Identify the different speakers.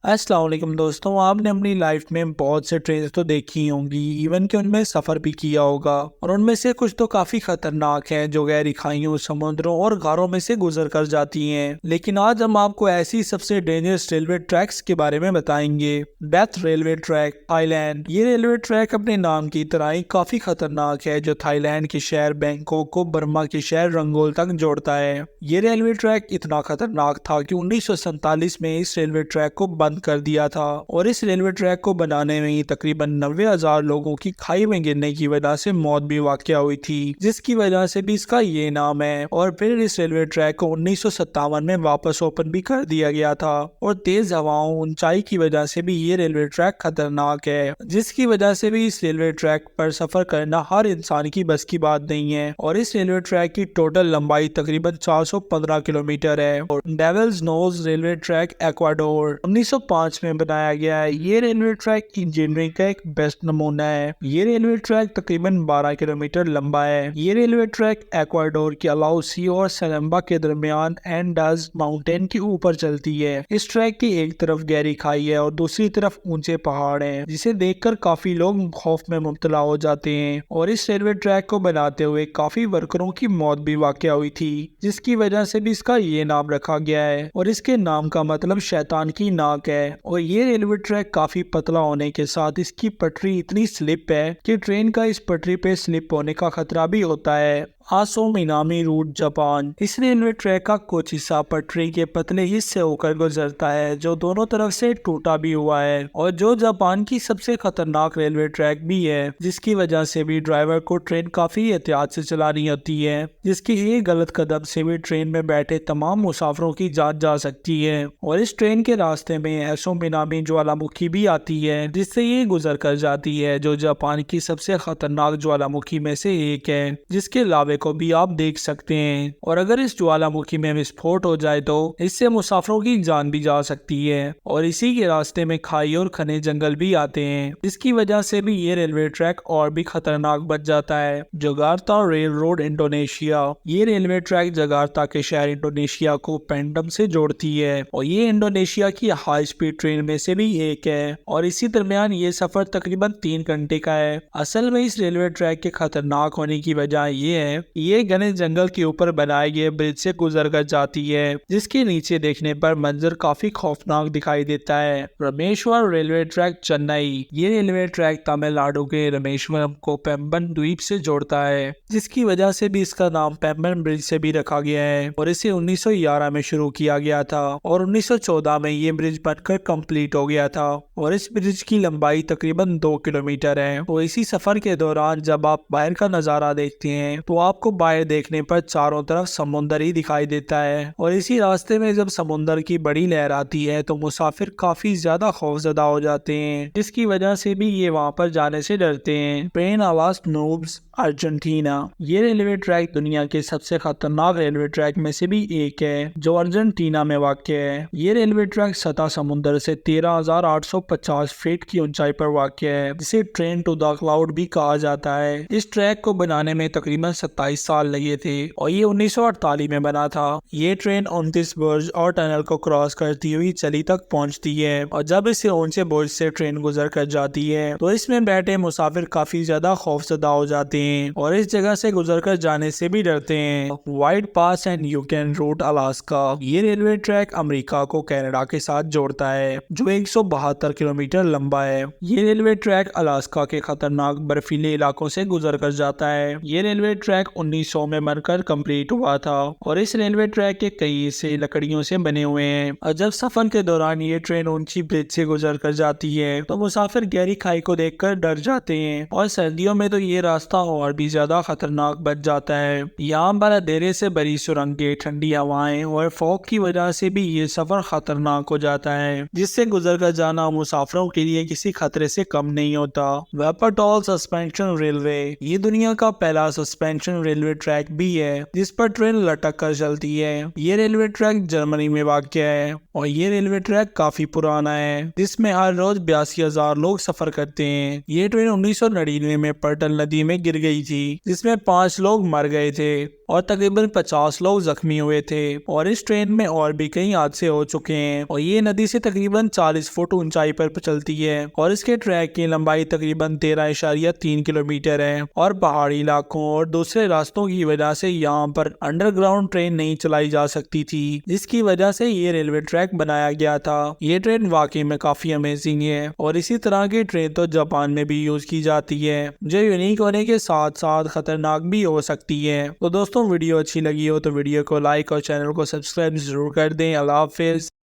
Speaker 1: अस्सलाम वालेकुम दोस्तों, आपने अपनी लाइफ में बहुत से ट्रेन तो देखी होंगी, इवन कि उनमें सफ़र भी किया होगा। और उनमें से कुछ तो काफ़ी खतरनाक हैं जो गहरी खाइयों, समुद्रों और गारों में से गुजर कर जाती हैं। लेकिन आज हम आपको ऐसी सबसे डेंजरस रेलवे ट्रैक्स के बारे में बताएंगे। Death railway track, Thailand. ये रेलवे ट्रैक अपने नाम की तरह ही काफ़ी खतरनाक है, जो थाईलैंड के शहर बैंकॉक को बर्मा के शहर रंगोल तक जोड़ता है। ये रेलवे ट्रैक इतना खतरनाक था कि 1947 में इस रेलवे ट्रैक को बंद कर दिया था। और इस रेलवे ट्रैक को बनाने में ही तकरीबन 90,000 लोगों की खाई में गिरने की वजह से मौत भी वाक़या हुई थी, जिसकी वजह से भी इसका ये नाम है। और फिर इस रेलवे ट्रैक को 1957 में वापस ओपन भी कर दिया गया था। और तेज हवाओं, ऊंचाई की वजह से भी ये रेलवे ट्रैक खतरनाक है, जिसकी वजह से भी इस रेलवे ट्रैक पर सफर करना हर इंसान की बस की बात नहीं है। और इस रेलवे ट्रैक की टोटल लंबाई तकरीबन 415 किलोमीटर है। और Devil's Nose railway track Ecuador 1905 में बनाया गया है। ये रेलवे ट्रैक इंजीनियरिंग का एक बेस्ट नमूना है। ये रेलवे ट्रैक तकरीबन 12 किलोमीटर लंबा है। ये रेलवे ट्रैक इक्वाडोर के अलाउसी और सेलेम्बा के दरमियान एंडाज माउंटेन के ऊपर चलती है। इस ट्रैक की एक तरफ गहरी खाई है और दूसरी तरफ ऊंचे पहाड़ हैं, जिसे देखकर काफी लोग खौफ में मुब्तला हो जाते हैं। और इस रेलवे ट्रैक को बनाते हुए काफी वर्करों की मौत भी वाक़या हुई थी, जिसकी वजह से भी इसका ये नाम रखा गया है। और इसके नाम का मतलब शैतान की नाक है। और ये रेलवे ट्रैक काफी पतला होने के साथ इसकी पटरी इतनी स्लिप है कि ट्रेन का इस पटरी पे स्लिप होने का खतरा भी होता है। आसो मिनामी रूट, जापान। इस रेलवे ट्रैक का कुछ हिस्सा पटरी के पतले हिस्से होकर गुजरता है, जो दोनों तरफ से टूटा भी हुआ है और जो जापान की सबसे खतरनाक रेलवे ट्रैक भी है, जिसकी वजह से भी ड्राइवर को ट्रेन काफी एहतियात से चलानी होती है, जिसके एक गलत कदम से भी ट्रेन में बैठे तमाम मुसाफिरों की जान जा सकती है। और इस ट्रेन के रास्ते में ऐसो मिनामी ज्वालामुखी भी आती है, जिससे ये गुजर कर जाती है, जो जापान की सबसे खतरनाक ज्वालामुखी में से एक है, जिसके लावे को भी आप देख सकते हैं। और अगर इस ज्वालामुखी में विस्फोट हो जाए तो इससे मुसाफिरों की जान भी जा सकती है। और इसी के रास्ते में खाई और घने जंगल भी आते हैं, जिसकी वजह से भी ये रेलवे ट्रैक और भी खतरनाक बन जाता है। जगार्ता रेल रोड, इंडोनेशिया। ये रेलवे ट्रैक जगार्ता के शहर इंडोनेशिया को पेंडम से जोड़ती है और ये इंडोनेशिया की हाई स्पीड ट्रेन में से भी एक है। और इसी दरमियान ये सफर तकरीबन 3 घंटे का है। असल में इस रेलवे ट्रैक के खतरनाक होने की वजह ये है, ये घने जंगल के ऊपर बनाए गए ब्रिज से गुजर कर जाती है, जिसके नीचे देखने पर मंजर काफी खौफनाक दिखाई देता है। Rameshwar railway track, Chennai. ये रेलवे ट्रैक तमिलनाडु के रामेश्वरम को पेम्बन द्वीप से जोड़ता है, जिसकी वजह से भी इसका नाम पेम्बन ब्रिज से भी रखा गया है। और इसे 1911 में शुरू किया गया था और 1914 में ये ब्रिज बनकर कंप्लीट हो गया था। और इस ब्रिज की लंबाई तकरीबन 2 किलोमीटर है। तो इसी सफर के दौरान जब आप बाहर का नजारा देखते हैं तो आपको बाहर देखने पर चारों तरफ समुंदर ही दिखाई देता है। और इसी रास्ते में जब समुंदर की बड़ी लहर आती है तो मुसाफिर काफी ज्यादा खौफजदा हो जाते हैं, जिसकी वजह से भी ये वहां पर जाने से डरते हैं। ट्रेन आवाज नूब्स, अर्जेंटीना। ये रेलवे ट्रैक दुनिया के सबसे खतरनाक रेलवे ट्रैक में से भी एक है, जो अर्जेंटीना में वाक़ है। ये रेलवे ट्रैक सतह समुद्र से 13,850 फीट की ऊंचाई पर वाक़ है, जिसे ट्रेन टू द क्लाउड भी कहा जाता है। इस ट्रैक को बनाने में तकरीबन 27 साल लगे थे और ये 1948 में बना था। ये ट्रेन 29 बुर्ज और टनल को क्रॉस करती हुई चली तक पहुंचती है। और जब इसे ऊंचे बुर्ज से ट्रेन गुजर कर जाती है तो इसमें बैठे मुसाफिर काफी ज्यादा खौफजदा हो जाते हैं और इस जगह से गुजरकर जाने से भी डरते हैं। White Pass and Yukon Route, Alaska. ये रेलवे ट्रैक अमेरिका को कनाडा के साथ जोड़ता है, जो 172 किलोमीटर लंबा है। ये रेलवे ट्रैक अलास्का के खतरनाक बर्फीले इलाकों से गुजर कर जाता है। ये रेलवे ट्रैक 1900 में बनकर कंप्लीट हुआ था और इस रेलवे ट्रैक के कई हिस्से लकड़ियों से बने हुए हैं। और जब सफर के दौरान ये ट्रेन ऊंची ब्रिज से गुजर कर जाती है तो मुसाफिर गहरी खाई को देखकर डर जाते हैं। और सर्दियों में तो ये रास्ता और भी ज्यादा खतरनाक बन जाता है। यहाँ पर अंधेरे से भरी सुरंगें, ठंडी हवाएं और फॉग की वजह से भी ये सफर खतरनाक हो जाता है, जिससे गुजर कर जाना मुसाफिरों के लिए किसी खतरे से कम नहीं होता। वेपरटॉल सस्पेंशन रेलवे। ये दुनिया का पहला सस्पेंशन रेलवे ट्रैक भी है, जिस पर ट्रेन लटक कर चलती है। ये रेलवे ट्रैक जर्मनी में वाक़ है और ये रेलवे ट्रैक काफी पुराना है, जिसमें हर रोज 82,000 लोग सफर करते हैं। ये ट्रेन 1999 में पर्टल नदी में गिर गई थी, जिसमें 5 लोग मर गए थे। और तकरीबन 50 लोग जख्मी हुए थे। और इस ट्रेन में और भी कई हादसे हो चुके हैं और ये नदी से तकरीबन 40 फुट ऊंचाई पर चलती है और इसके ट्रैक की लंबाई तकरीबन 13.3 किलोमीटर है। और पहाड़ी इलाकों और दूसरे रास्तों की वजह से यहाँ पर अंडरग्राउंड ट्रेन नहीं चलाई जा सकती थी, जिसकी वजह से ये रेलवे ट्रैक बनाया गया था। ये ट्रेन वाकई में काफी अमेजिंग है और इसी तरह की ट्रेन तो जापान में भी यूज की जाती है, जो यूनिक होने के साथ साथ खतरनाक भी हो सकती है। तो दोस्तों वीडियो अच्छी लगी हो तो वीडियो को लाइक और चैनल को सब्सक्राइब जरूर कर दें। अल्लाह हाफिज।